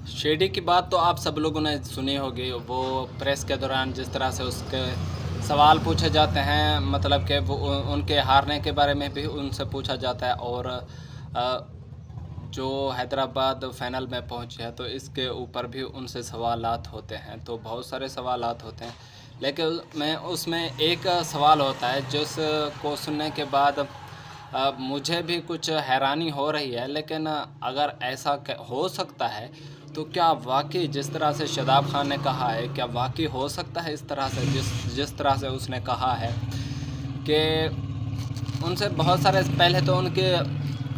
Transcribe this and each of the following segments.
Shady की बात तो आप सब लोगों ने सुनी होगी। वो प्रेस के दौरान जिस तरह से उसके सवाल पूछे जाते हैं, मतलब कि वो उनके हारने के बारे में भी उनसे पूछा जाता है। और जो हैदराबाद फाइनल में पहुंचे हैं तो इसके ऊपर भी उनसे सवालात होते हैं। तो बहुत सारे सवालात होते हैं, लेकिन मैं उसमें एक सवाल होता है जिसको सुनने के बाद मुझे भी कुछ हैरानी हो रही है। लेकिन अगर ऐसा हो सकता है तो क्या वाकई जिस तरह से शादाब खान ने कहा है, क्या वाकई हो सकता है इस तरह से जिस तरह से उसने कहा है कि उनसे बहुत सारे पहले तो उनके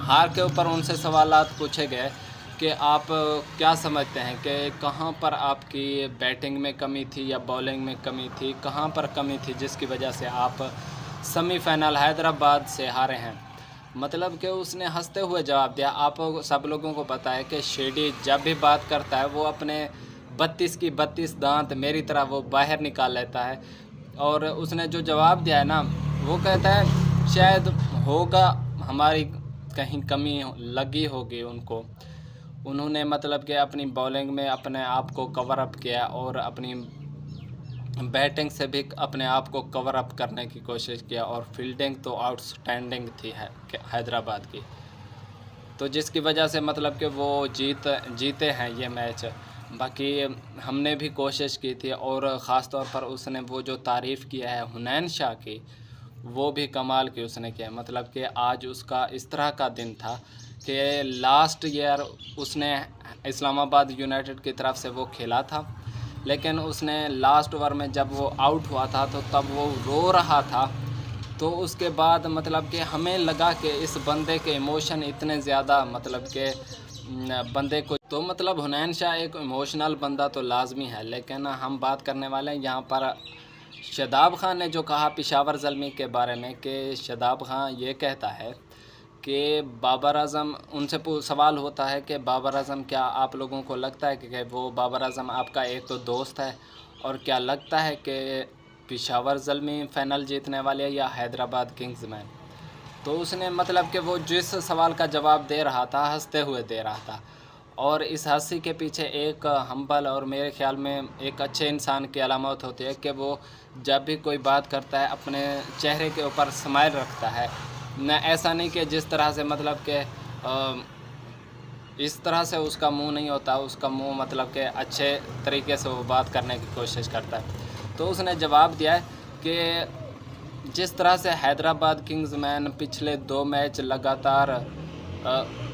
हार के ऊपर उनसे सवालात पूछे गए कि आप क्या समझते हैं कि कहाँ पर आपकी बैटिंग में कमी थी या बॉलिंग में कमी थी, कहाँ पर कमी थी जिसकी वजह से आप सेमीफाइनल हैदराबाद से हारे हैं। मतलब कि उसने हंसते हुए जवाब दिया। आप सब लोगों को पता है कि शेडी जब भी बात करता है वो अपने 32 की 32 दांत मेरी तरह वो बाहर निकाल लेता है। और उसने जो जवाब दिया है ना, वो कहता है शायद होगा हमारी कहीं कमी लगी होगी उनको। उन्होंने मतलब कि अपनी बॉलिंग में अपने आप को कवर अप किया और अपनी बैटिंग से भी अपने आप को कवर अप करने की कोशिश किया। और फील्डिंग तो आउटस्टैंडिंग थी है हैदराबाद की, तो जिसकी वजह से मतलब कि वो जीते हैं ये मैच। बाकी हमने भी कोशिश की थी, और ख़ास तौर पर उसने वो जो तारीफ़ किया है हुनैन शाह की, वो भी कमाल की उसने किया। मतलब कि आज उसका इस तरह का दिन था कि लास्ट ईयर उसने इस्लामाबाद यूनाइटेड की तरफ से वो खेला था, लेकिन उसने लास्ट ओवर में जब वो आउट हुआ था तो तब वो रो रहा था। तो उसके बाद मतलब कि हमें लगा कि इस बंदे के इमोशन इतने ज़्यादा, मतलब कि बंदे को तो मतलब हुनैन शाह एक इमोशनल बंदा तो लाजमी है। लेकिन हम बात करने वाले हैं यहाँ पर शादाब खान ने जो कहा पेशावर ज़ल्मी के बारे में, कि शादाब खान ये कहता है कि बाबर आज़म, उनसे सवाल होता है कि बाबर आज़म, क्या आप लोगों को लगता है कि वो बाबर आज़म आपका एक तो दोस्त है, और क्या लगता है कि पेशावर ज़ल्मी फ़ाइनल जीतने वाले है या हैदराबाद किंग्स में। तो उसने मतलब कि वो जिस सवाल का जवाब दे रहा था हंसते हुए दे रहा था। और इस हंसी के पीछे एक हम्बल और मेरे ख्याल में एक अच्छे इंसान की अलामत होती है कि वो जब भी कोई बात करता है अपने चेहरे के ऊपर स्माइल रखता है। न ऐसा नहीं कि जिस तरह से मतलब कि इस तरह से उसका मुंह नहीं होता, उसका मुंह मतलब कि अच्छे तरीके से वो बात करने की कोशिश करता है। तो उसने जवाब दिया है कि जिस तरह से हैदराबाद किंग्स मैन पिछले 2 मैच लगातार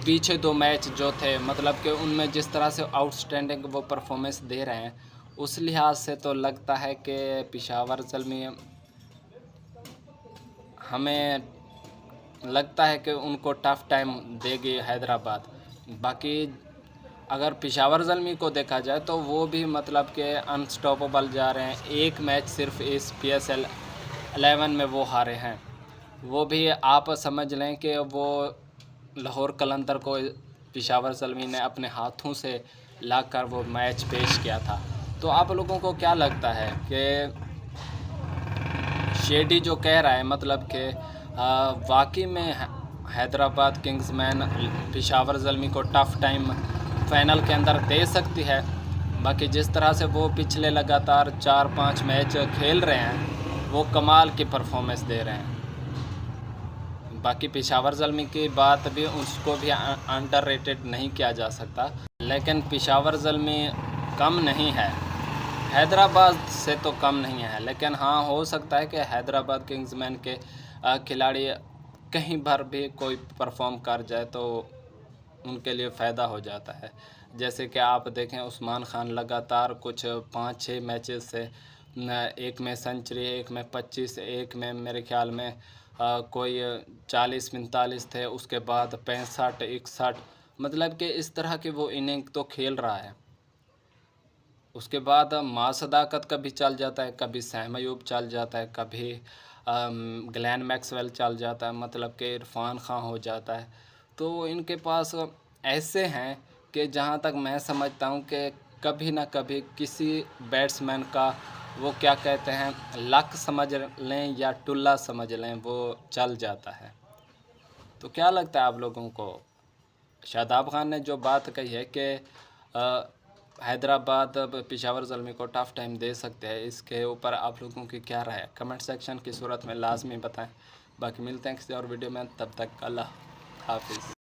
पीछे 2 मैच जो थे, मतलब कि उनमें जिस तरह से आउटस्टैंडिंग वो परफॉर्मेंस दे रहे हैं, उस लिहाज से तो लगता है कि पेशावर ज़ल्मी, हमें लगता है कि उनको टफ़ टाइम देगी हैदराबाद। बाकी अगर पेशावर ज़ल्मी को देखा जाए तो वो भी मतलब कि अनस्टॉपेबल जा रहे हैं। एक मैच सिर्फ इस PSL 11 में वो हारे हैं, वो भी आप समझ लें कि वो लाहौर कलंदर को पेशावर ज़ल्मी ने अपने हाथों से लाकर वो मैच पेश किया था। तो आप लोगों को क्या लगता है कि शेडी जो कह रहा है, मतलब कि वाकई में हैदराबाद किंग्स मैन पेशावर ज़ल्मी को टफ़ टाइम फ़ाइनल के अंदर दे सकती है? बाकी जिस तरह से वो पिछले लगातार 4-5 मैच खेल रहे हैं, वो कमाल की परफॉर्मेंस दे रहे हैं। बाकी पेशावर ज़ल्मी की बात भी, उसको भी अंडररेटेड नहीं किया जा सकता, लेकिन पेशावर ज़ल्मी कम नहीं है, हैदराबाद से तो कम नहीं है। लेकिन हाँ, हो सकता है कि हैदराबाद किंग्स मैन के खिलाड़ी कहीं भर भी कोई परफॉर्म कर जाए तो उनके लिए फ़ायदा हो जाता है। जैसे कि आप देखें, उस्मान खान लगातार कुछ 5-6 मैचेस से एक में सेंचुरी, एक में 25, एक में मेरे ख्याल में कोई 40-45 थे, उसके बाद 65-61, मतलब कि इस तरह की वो इनिंग तो खेल रहा है। उसके बाद माँ सदाकत कभी चल जाता है, कभी सैम अयूब चल जाता है, कभी ग्लेन मैक्सवेल चल जाता है, मतलब कि इरफान खान हो जाता है। तो इनके पास ऐसे हैं कि जहाँ तक मैं समझता हूँ कि कभी ना कभी किसी बैट्समैन का वो क्या कहते हैं, लक समझ लें या टुल्ला समझ लें, वो चल जाता है। तो क्या लगता है आप लोगों को? शादाब खान ने जो बात कही है कि حیدرآباد پشاور زلمی کو ٹف ٹائم دے سکتے ہیں، اس کے اوپر آپ لوگوں کی کیا رائے ہے؟ کمنٹ سیکشن کی صورت میں لازمی بتائیں۔ باقی ملتے ہیں کسی اور ویڈیو میں، تب تک اللہ حافظ۔